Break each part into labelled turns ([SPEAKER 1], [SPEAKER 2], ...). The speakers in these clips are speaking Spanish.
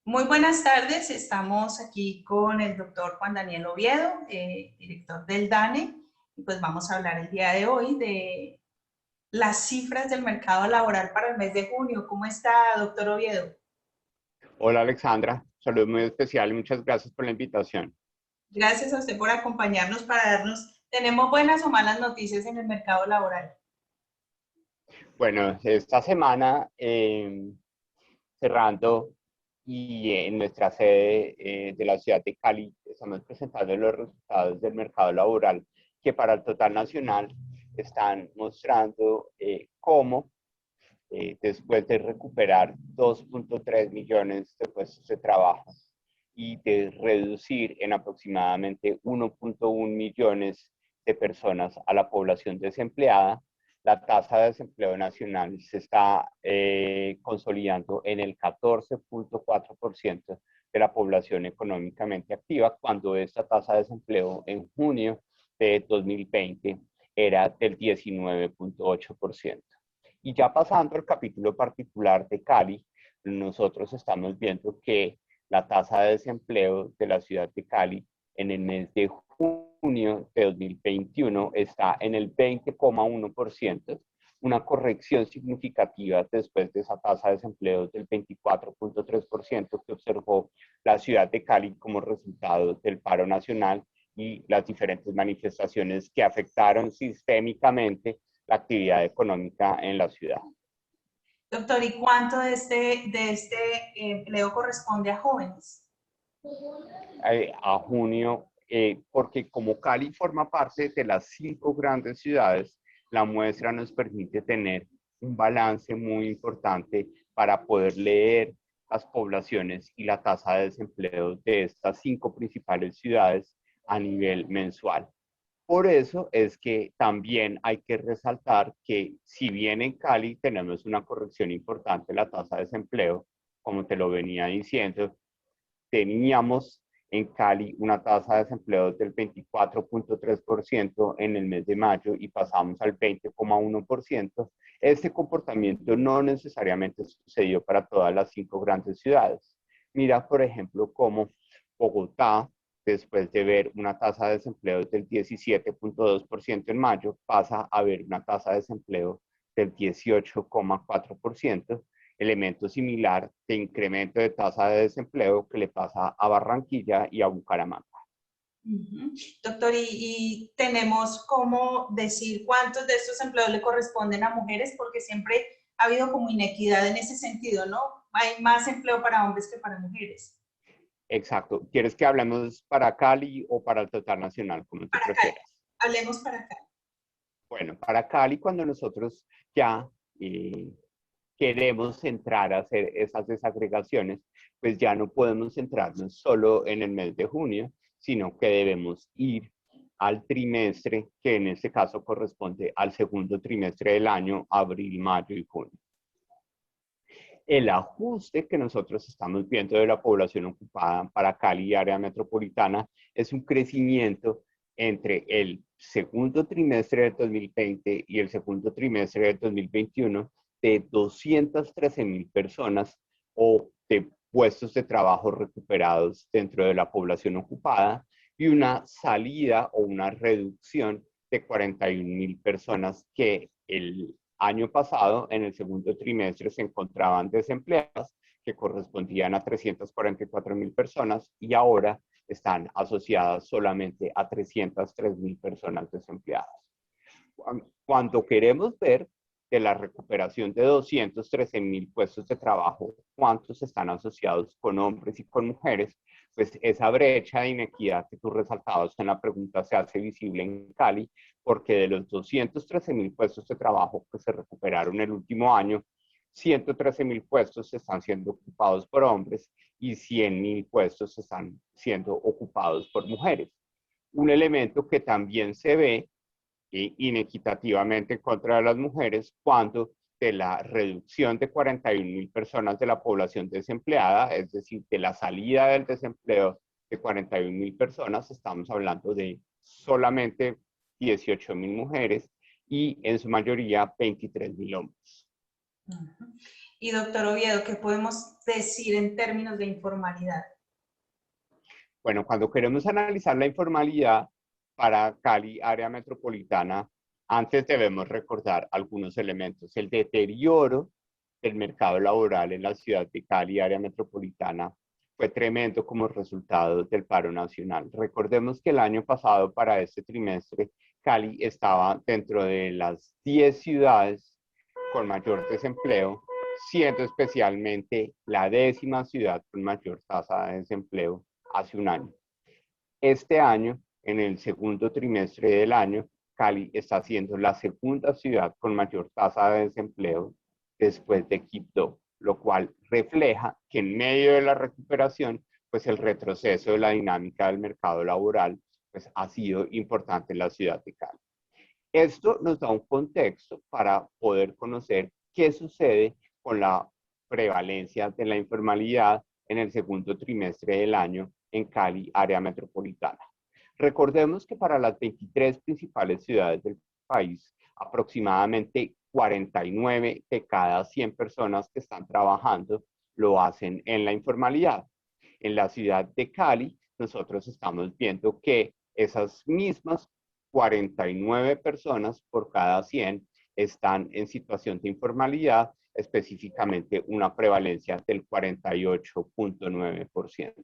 [SPEAKER 1] Muy buenas tardes, estamos aquí con el doctor Juan Daniel Oviedo, director del DANE, y pues vamos a hablar el día de hoy de las cifras del mercado laboral para el mes de junio. ¿Cómo está, doctor Oviedo?
[SPEAKER 2] Hola Alexandra, saludos muy especial y muchas gracias por la invitación.
[SPEAKER 1] Gracias a usted por acompañarnos para darnos, ¿tenemos buenas o malas noticias en el mercado laboral?
[SPEAKER 2] Bueno, esta semana cerrando y en nuestra sede de la ciudad de Cali estamos presentando los resultados del mercado laboral que para el total nacional están mostrando cómo después de recuperar 2.3 millones de puestos de trabajo y de reducir en aproximadamente 1.1 millones de personas a la población desempleada, la tasa de desempleo nacional se está consolidando en el 14.4% de la población económicamente activa, cuando esta tasa de desempleo en junio de 2020 era del 19.8%. Y ya pasando al capítulo particular de Cali, nosotros estamos viendo que la tasa de desempleo de la ciudad de Cali en el mes de junio de 2021 está en el 20,1%, una corrección significativa después de esa tasa de desempleo del 24,3% que observó la ciudad de Cali como resultado del paro nacional y las diferentes manifestaciones que afectaron sistémicamente la actividad económica en la ciudad.
[SPEAKER 1] Doctor, ¿y cuánto de este empleo corresponde a jóvenes?
[SPEAKER 2] A junio, porque como Cali forma parte de las 5 grandes ciudades, la muestra nos permite tener un balance muy importante para poder leer las poblaciones y la tasa de desempleo de estas 5 principales ciudades a nivel mensual. Por eso es que también hay que resaltar que si bien en Cali tenemos una corrección importante en la tasa de desempleo, como te lo venía diciendo, teníamos en Cali una tasa de desempleo del 24,3% en el mes de mayo y pasamos al 20,1%. Este comportamiento no necesariamente sucedió para todas las 5 grandes ciudades. Mira, por ejemplo, cómo Bogotá, después de ver una tasa de desempleo del 17,2% en mayo, pasa a ver una tasa de desempleo del 18,4%, elemento similar de incremento de tasa de desempleo que le pasa a Barranquilla y a Bucaramanga.
[SPEAKER 1] Ujú. Doctor, y tenemos cómo decir cuántos de estos empleos le corresponden a mujeres, porque siempre ha habido como inequidad en ese sentido, ¿no? Hay más empleo para hombres que para mujeres.
[SPEAKER 2] Exacto. ¿Quieres que hablemos para Cali o para el total nacional, como tú
[SPEAKER 1] Para acá,
[SPEAKER 2] prefieras?
[SPEAKER 1] hablemos para acá.
[SPEAKER 2] Bueno, para Cali, cuando nosotros ya queremos entrar a hacer esas desagregaciones, pues ya no podemos centrarnos solo en el mes de junio, sino que debemos ir al trimestre, que en este caso corresponde al segundo trimestre del año, abril, mayo y junio. El ajuste que nosotros estamos viendo de la población ocupada para Cali y área metropolitana es un crecimiento entre el segundo trimestre del 2020 y el segundo trimestre del 2021 de 213,000 personas o de puestos de trabajo recuperados dentro de la población ocupada y una salida o una reducción de 41,000 personas que el año pasado, en el segundo trimestre, se encontraban desempleadas, que correspondían a 344,000 personas, y ahora están asociadas solamente a 303,000 personas desempleadas. Cuando queremos ver de la recuperación de 213,000 puestos de trabajo, cuántos están asociados con hombres y con mujeres, pues esa brecha de inequidad que tú resaltabas en la pregunta se hace visible en Cali, porque de los 213,000 puestos de trabajo que se recuperaron el último año, 113,000 puestos están siendo ocupados por hombres y 100,000 puestos están siendo ocupados por mujeres. Un elemento que también se ve inequitativamente en contra de las mujeres cuando de la reducción de 41,000 personas de la población desempleada, es decir, de la salida del desempleo de 41,000 personas, estamos hablando de solamente 18,000 mujeres y en su mayoría 23,000 hombres.
[SPEAKER 1] Y doctor Oviedo, ¿qué podemos decir en términos de informalidad?
[SPEAKER 2] Bueno, cuando queremos analizar la informalidad para Cali, área metropolitana, antes debemos recordar algunos elementos. El deterioro del mercado laboral en la ciudad de Cali, área metropolitana, fue tremendo como resultado del paro nacional. Recordemos que el año pasado, para este trimestre, Cali estaba dentro de las 10 ciudades con mayor desempleo, siendo especialmente la 10ª ciudad con mayor tasa de desempleo hace un año. Este año, en el segundo trimestre del año, Cali está siendo la segunda ciudad con mayor tasa de desempleo después de Quibdó, lo cual refleja que en medio de la recuperación, pues el retroceso de la dinámica del mercado laboral pues, ha sido importante en la ciudad de Cali. Esto nos da un contexto para poder conocer qué sucede con la prevalencia de la informalidad en el segundo trimestre del año en Cali, área metropolitana. Recordemos que para las 23 principales ciudades del país, aproximadamente 49 de cada 100 personas que están trabajando lo hacen en la informalidad. En la ciudad de Cali, nosotros estamos viendo que esas mismas 49 personas por cada 100 están en situación de informalidad, específicamente una prevalencia del 48.9%.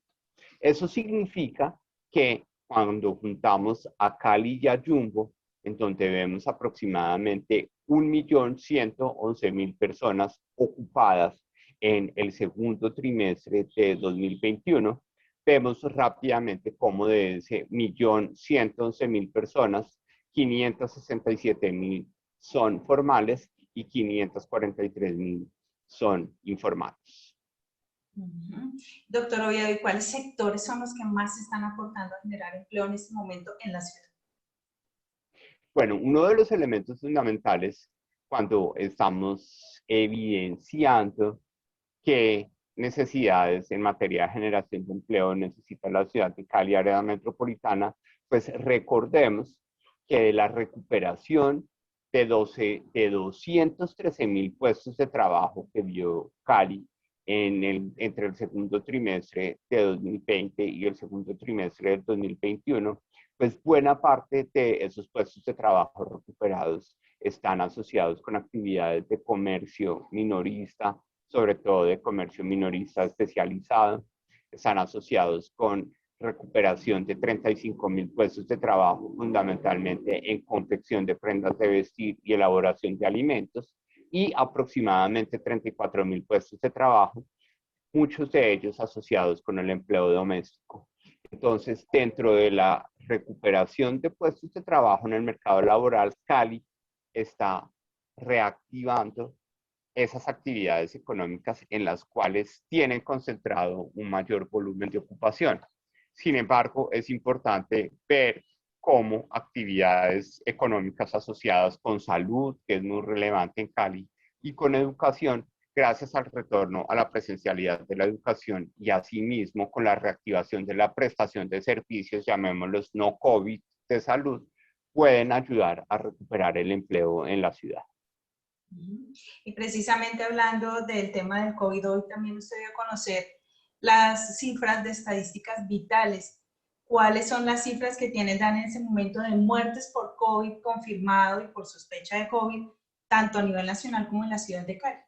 [SPEAKER 2] Eso significa que cuando juntamos a Cali y a Jumbo, en donde vemos aproximadamente 1.111.000 personas ocupadas en el segundo trimestre de 2021, vemos rápidamente cómo de ese 1.111.000 personas, 567.000 son formales y 543.000 son informales.
[SPEAKER 1] Doctor Oviedo, ¿y cuáles sectores son los que más están aportando a generar empleo en este momento en la ciudad?
[SPEAKER 2] Bueno, uno de los elementos fundamentales cuando estamos evidenciando qué necesidades en materia de generación de empleo necesita la ciudad de Cali, área metropolitana, pues recordemos que de la recuperación de 213.000 puestos de trabajo que vio Cali entre el segundo trimestre de 2020 y el segundo trimestre del 2021, pues buena parte de esos puestos de trabajo recuperados están asociados con actividades de comercio minorista, sobre todo de comercio minorista especializado, están asociados con recuperación de 35.000 puestos de trabajo, fundamentalmente en confección de prendas de vestir y elaboración de alimentos, y aproximadamente 34.000 puestos de trabajo, muchos de ellos asociados con el empleo doméstico. Entonces, dentro de la recuperación de puestos de trabajo en el mercado laboral, Cali está reactivando esas actividades económicas en las cuales tienen concentrado un mayor volumen de ocupación. Sin embargo, es importante ver cómo actividades económicas asociadas con salud, que es muy relevante en Cali, y con educación, gracias al retorno a la presencialidad de la educación y asimismo con la reactivación de la prestación de servicios, llamémoslos no COVID de salud, pueden ayudar a recuperar el empleo en la ciudad.
[SPEAKER 1] Y precisamente hablando del tema del COVID, hoy también usted dio a conocer las cifras de estadísticas vitales. ¿Cuáles son las cifras que tiene Dan en ese momento de muertes por COVID confirmado y por sospecha de COVID, tanto a nivel nacional como en la ciudad de Cali?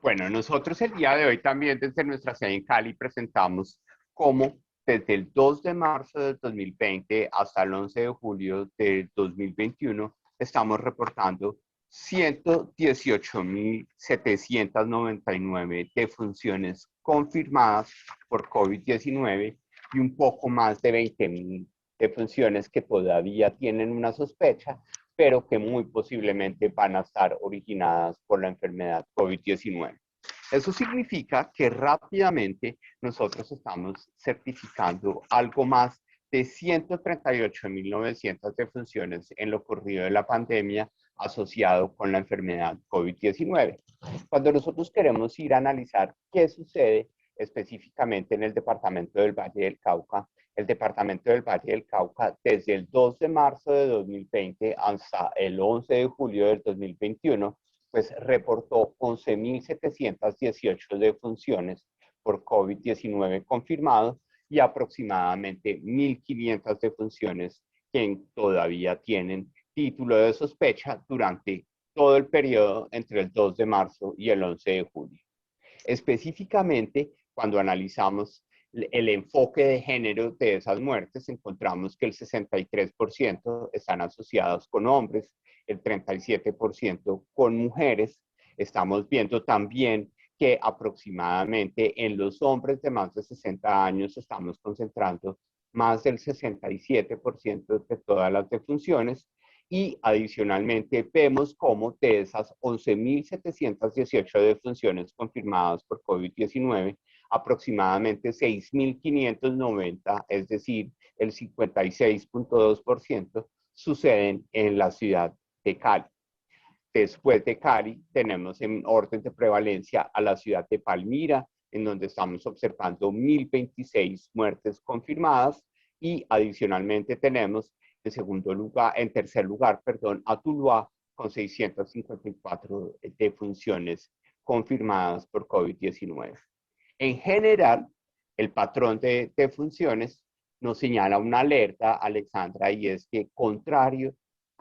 [SPEAKER 2] Bueno, nosotros el día de hoy también desde nuestra sede en Cali presentamos cómo desde el 2 de marzo del 2020 hasta el 11 de julio del 2021 estamos reportando 118.799 defunciones confirmadas por COVID-19 y un poco más de 20.000 defunciones que todavía tienen una sospecha, pero que muy posiblemente van a estar originadas por la enfermedad COVID-19. Eso significa que rápidamente nosotros estamos certificando algo más de 138.900 defunciones en lo ocurrido de la pandemia asociado con la enfermedad COVID-19. Cuando nosotros queremos ir a analizar qué sucede específicamente en el departamento del Valle del Cauca, el departamento del Valle del Cauca desde el 2 de marzo de 2020 hasta el 11 de julio del 2021 pues reportó 11.718 defunciones por COVID-19 confirmados y aproximadamente 1.500 defunciones que todavía tienen título de sospecha durante todo el periodo entre el 2 de marzo y el 11 de julio. Específicamente, cuando analizamos el enfoque de género de esas muertes, encontramos que el 63% están asociados con hombres, el 37% con mujeres. Estamos viendo también que aproximadamente en los hombres de más de 60 años estamos concentrando más del 67% de todas las defunciones y adicionalmente vemos cómo de esas 11.718 defunciones confirmadas por COVID-19, aproximadamente 6.590, es decir, el 56.2%, suceden en la ciudad de Cali. Después de Cali, tenemos en orden de prevalencia a la ciudad de Palmira, en donde estamos observando 1.026 muertes confirmadas, y adicionalmente tenemos en tercer lugar, a Tuluá, con 654 defunciones confirmadas por COVID-19. En general, el patrón de defunciones nos señala una alerta, Alexandra, y es que contrario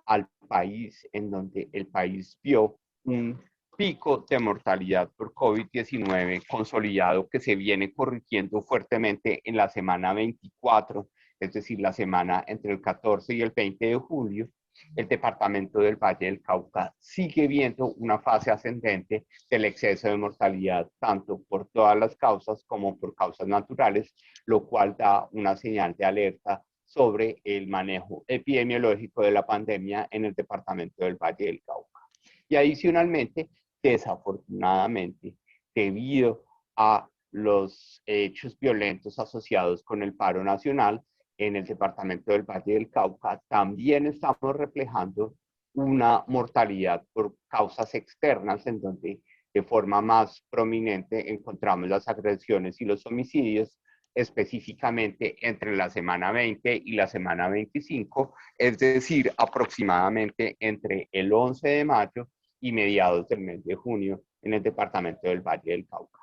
[SPEAKER 2] al país, en donde el país vio un pico de mortalidad por COVID-19 consolidado que se viene corrigiendo fuertemente en la semana 24, es decir, la semana entre el 14 y el 20 de julio, el departamento del Valle del Cauca sigue viendo una fase ascendente del exceso de mortalidad, tanto por todas las causas como por causas naturales, lo cual da una señal de alerta sobre el manejo epidemiológico de la pandemia en el departamento del Valle del Cauca. Y adicionalmente, desafortunadamente, debido a los hechos violentos asociados con el paro nacional en el departamento del Valle del Cauca, también estamos reflejando una mortalidad por causas externas, en donde de forma más prominente encontramos las agresiones y los homicidios, específicamente entre la semana 20 y la semana 25, es decir, aproximadamente entre el 11 de mayo y mediados del mes de junio en el departamento del Valle del Cauca.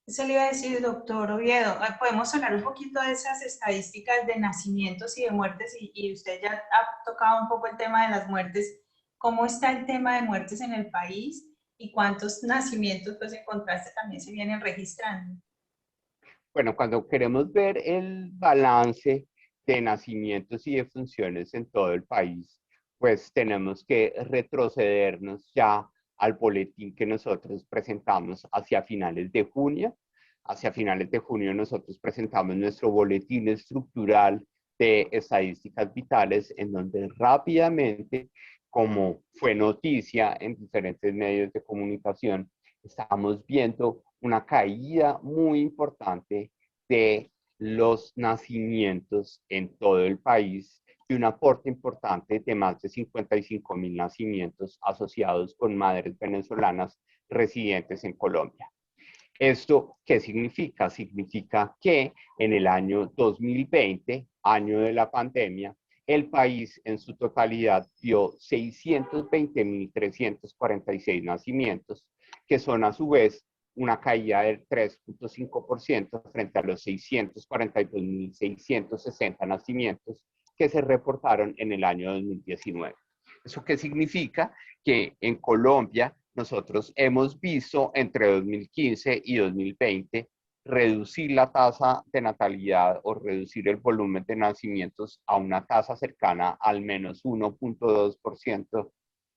[SPEAKER 1] Eso le iba a decir, doctor Oviedo. Podemos hablar un poquito de esas estadísticas de nacimientos y de muertes, y usted ya ha tocado un poco el tema de las muertes. ¿Cómo está el tema de muertes en el país y cuántos nacimientos, pues en contraste, también se vienen registrando?
[SPEAKER 2] Bueno, cuando queremos ver el balance de nacimientos y defunciones en todo el país, pues tenemos que retrocedernos ya al boletín que nosotros presentamos hacia finales de junio. Hacia finales de junio nosotros presentamos nuestro boletín estructural de estadísticas vitales, en donde rápidamente, como fue noticia en diferentes medios de comunicación, estamos viendo una caída muy importante de los nacimientos en todo el país y un aporte importante de más de 55.000 nacimientos asociados con madres venezolanas residentes en Colombia. ¿Esto qué significa? Significa que en el año 2020, año de la pandemia, el país en su totalidad dio 620.346 nacimientos, que son a su vez una caída del 3.5% frente a los 642.660 nacimientos que se reportaron en el año 2019. ¿Eso qué significa? Que en Colombia nosotros hemos visto entre 2015 y 2020 reducir la tasa de natalidad o reducir el volumen de nacimientos a una tasa cercana al menos 1.2%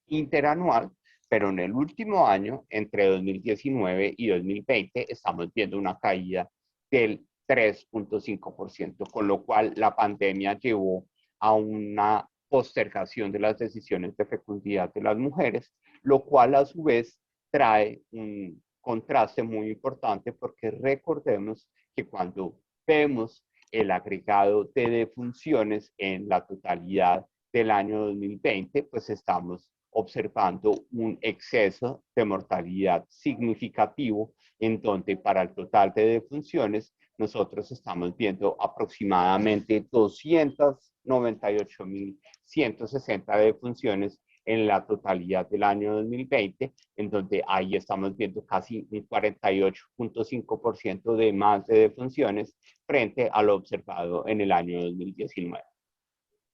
[SPEAKER 2] interanual, pero en el último año, entre 2019 y 2020, estamos viendo una caída del 3.5%, con lo cual la pandemia llevó a una postergación de las decisiones de fecundidad de las mujeres, lo cual a su vez trae un contraste muy importante, porque recordemos que cuando vemos el agregado de defunciones en la totalidad del año 2020, pues estamos observando un exceso de mortalidad significativo, en donde para el total de defunciones nosotros estamos viendo aproximadamente 298.160 defunciones en la totalidad del año 2020, en donde ahí estamos viendo casi un 48.5% de más de defunciones frente a lo observado en el año 2019.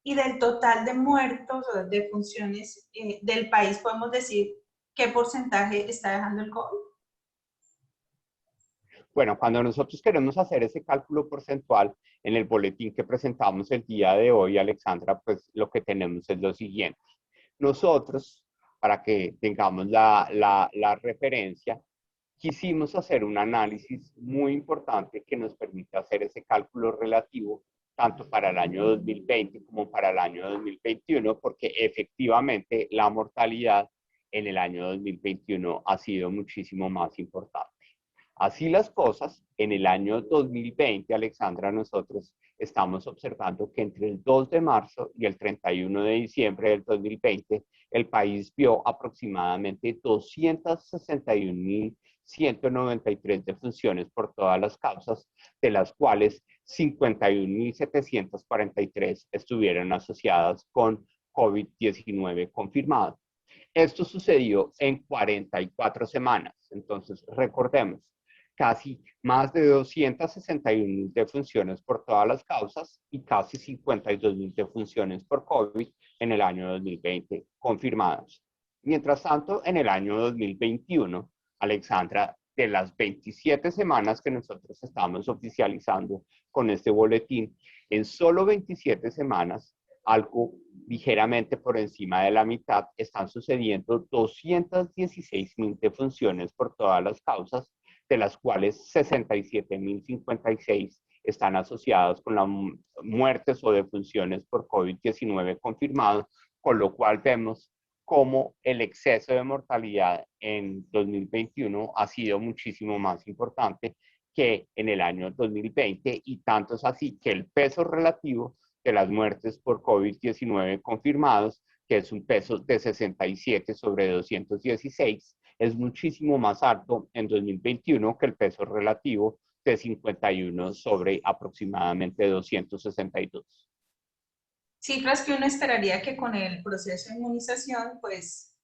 [SPEAKER 1] Y del total de muertos o de defunciones del país, podemos decir qué porcentaje está dejando el COVID.
[SPEAKER 2] Bueno, cuando nosotros queremos hacer ese cálculo porcentual en el boletín que presentamos el día de hoy, Alexandra, pues lo que tenemos es lo siguiente. Nosotros, para que tengamos la referencia, quisimos hacer un análisis muy importante que nos permita hacer ese cálculo relativo tanto para el año 2020 como para el año 2021, porque efectivamente la mortalidad en el año 2021 ha sido muchísimo más importante. Así las cosas, en el año 2020, Alexandra, nosotros estamos observando que entre el 2 de marzo y el 31 de diciembre del 2020, el país vio aproximadamente 261.193 defunciones por todas las causas, de las cuales 51.743 estuvieron asociadas con COVID-19 confirmado. Esto sucedió en 44 semanas. Entonces, recordemos, casi más de 261.000 defunciones por todas las causas y casi 52.000 defunciones por COVID en el año 2020 confirmadas. Mientras tanto, en el año 2021, Alexandra, de las 27 semanas que nosotros estamos oficializando con este boletín, en solo 27 semanas, algo ligeramente por encima de la mitad, están sucediendo 216.000 defunciones por todas las causas, de las cuales 67.056 están asociadas con las muertes o defunciones por COVID-19 confirmados, con lo cual vemos cómo el exceso de mortalidad en 2021 ha sido muchísimo más importante que en el año 2020, y tanto es así que el peso relativo de las muertes por COVID-19 confirmados, que es un peso de 67 sobre 216, es muchísimo más alto en 2021 que el peso relativo de 51 sobre aproximadamente 262.
[SPEAKER 1] Cifras que uno esperaría que con el proceso de inmunización, pues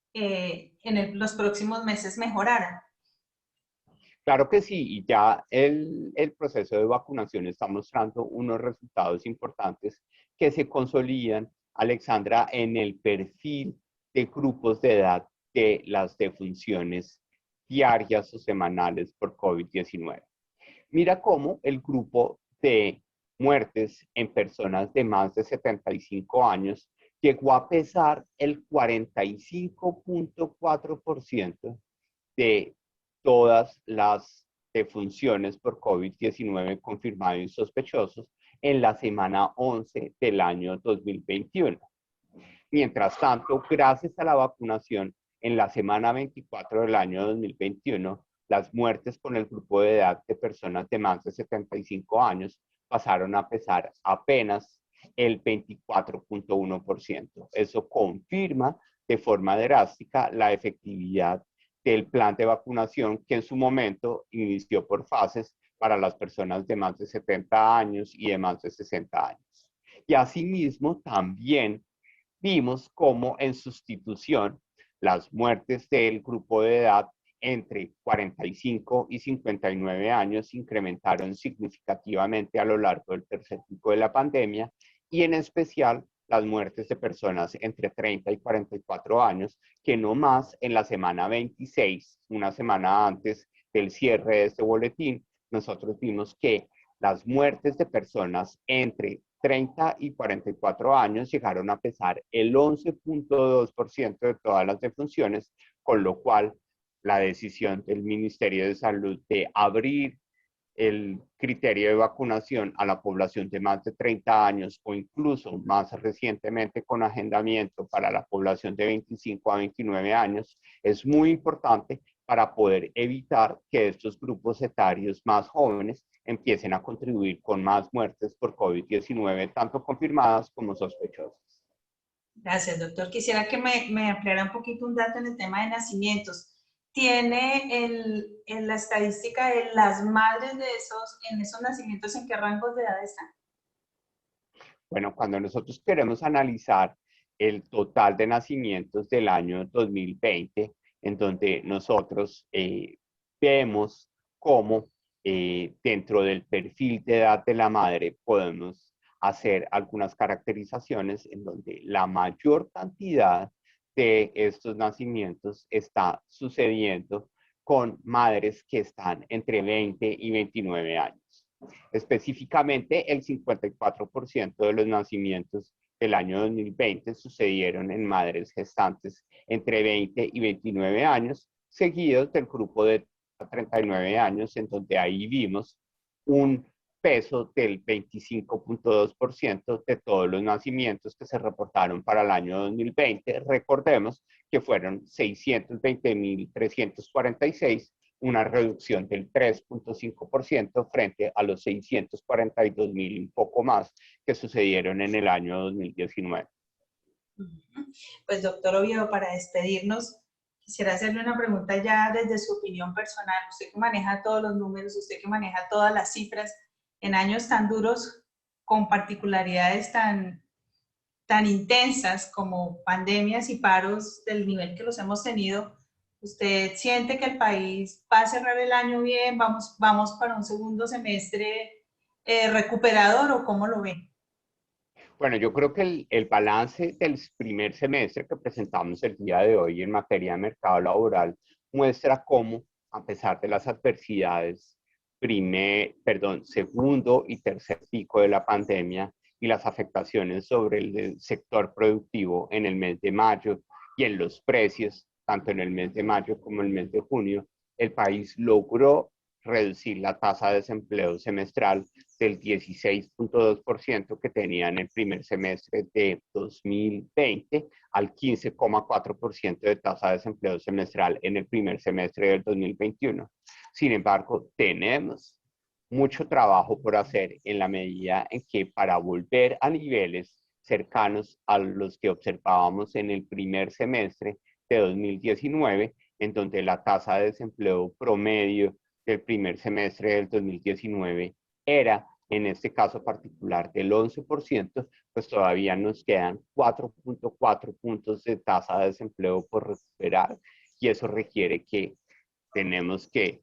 [SPEAKER 1] los próximos meses mejoraran.
[SPEAKER 2] Claro que sí, y ya el proceso de vacunación está mostrando unos resultados importantes que se consolidan, Alexandra, en el perfil de grupos de edad de las defunciones diarias o semanales por COVID-19. Mira cómo el grupo de muertes en personas de más de 75 años llegó a pesar el 45.4% de todas las defunciones por COVID-19 confirmados y sospechosos en la semana 11 del año 2021. Mientras tanto, gracias a la vacunación, en la semana 24 del año 2021, las muertes con el grupo de edad de personas de más de 75 años pasaron a pesar apenas el 24.1%. Eso confirma de forma drástica la efectividad del plan de vacunación que en su momento inició por fases para las personas de más de 70 años y de más de 60 años. Y asimismo también vimos cómo en sustitución las muertes del grupo de edad entre 45 y 59 años se incrementaron significativamente a lo largo del tercer pico de la pandemia, y en especial las muertes de personas entre 30 y 44 años, que no más en la semana 26, una semana antes del cierre de este boletín, nosotros vimos que las muertes de personas entre 30 y 44 años llegaron a pesar el 11.2% de todas las defunciones, con lo cual la decisión del Ministerio de Salud de abrir el criterio de vacunación a la población de más de 30 años, o incluso más recientemente con agendamiento para la población de 25 a 29 años, es muy importante para poder evitar que estos grupos etarios más jóvenes empiecen a contribuir con más muertes por COVID-19, tanto confirmadas como sospechosas.
[SPEAKER 1] Gracias, doctor. Quisiera que me ampliara un poquito un dato en el tema de nacimientos. ¿Tiene la estadística de las madres de en esos nacimientos en qué rangos de edad están?
[SPEAKER 2] Bueno, cuando nosotros queremos analizar el total de nacimientos del año 2020, en donde nosotros vemos cómo dentro del perfil de edad de la madre podemos hacer algunas caracterizaciones en donde la mayor cantidad de estos nacimientos está sucediendo con madres que están entre 20 y 29 años. Específicamente, el 54% de los nacimientos del año 2020 sucedieron en madres gestantes entre 20 y 29 años, seguidos del grupo de 39 años, en donde ahí vimos un peso del 25.2% de todos los nacimientos que se reportaron para el año 2020. Recordemos que fueron 620.346, una reducción del 3.5% frente a los 642.000 un poco más que sucedieron en el año 2019.
[SPEAKER 1] Pues doctor Oviedo, para despedirnos, quisiera hacerle una pregunta ya desde su opinión personal. Usted que maneja todos los números, usted que maneja todas las cifras, en años tan duros, con particularidades tan intensas como pandemias y paros del nivel que los hemos tenido, ¿usted siente que el país va a cerrar el año bien? ¿Vamos para un segundo semestre recuperador o cómo lo ve?
[SPEAKER 2] Bueno, yo creo que el balance del primer semestre que presentamos el día de hoy en materia de mercado laboral muestra cómo, a pesar de las adversidades, segundo y tercer pico de la pandemia y las afectaciones sobre el sector productivo en el mes de mayo y en los precios, tanto en el mes de mayo como en el mes de junio, el país logró reducir la tasa de desempleo semestral del 16.2% que tenía en el primer semestre de 2020 al 15.4% de tasa de desempleo semestral en el primer semestre del 2021. Sin embargo, tenemos mucho trabajo por hacer en la medida en que para volver a niveles cercanos a los que observábamos en el primer semestre de 2019, en donde la tasa de desempleo promedio del primer semestre del 2019 era, en este caso particular, del 11%, pues todavía nos quedan 4.4 puntos de tasa de desempleo por recuperar, y eso requiere que tenemos que,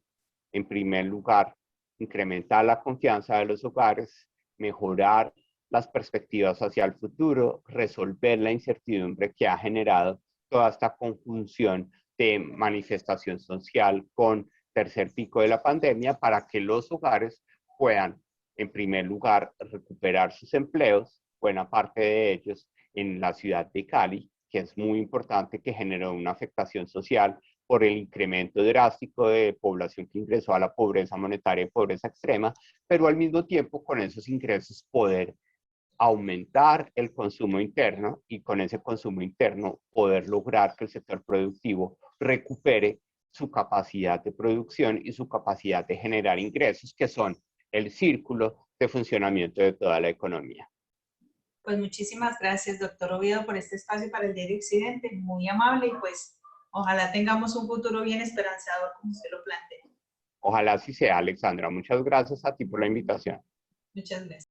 [SPEAKER 2] en primer lugar, incrementar la confianza de los hogares, mejorar las perspectivas hacia el futuro, resolver la incertidumbre que ha generado toda esta conjunción de manifestación social con tercer pico de la pandemia, para que los hogares puedan, en primer lugar, recuperar sus empleos, buena parte de ellos en la ciudad de Cali, que es muy importante, que generó una afectación social por el incremento drástico de población que ingresó a la pobreza monetaria y pobreza extrema, pero al mismo tiempo con esos ingresos poder aumentar el consumo interno y con ese consumo interno poder lograr que el sector productivo recupere su capacidad de producción y su capacidad de generar ingresos, que son el círculo de funcionamiento de toda la economía.
[SPEAKER 1] Pues muchísimas gracias, doctor Oviedo, por este espacio para el Diario Occidente, muy amable, y pues ojalá tengamos un futuro bien esperanzador como usted lo plantea.
[SPEAKER 2] Ojalá así sea, Alexandra. Muchas gracias a ti por la invitación.
[SPEAKER 1] Muchas gracias.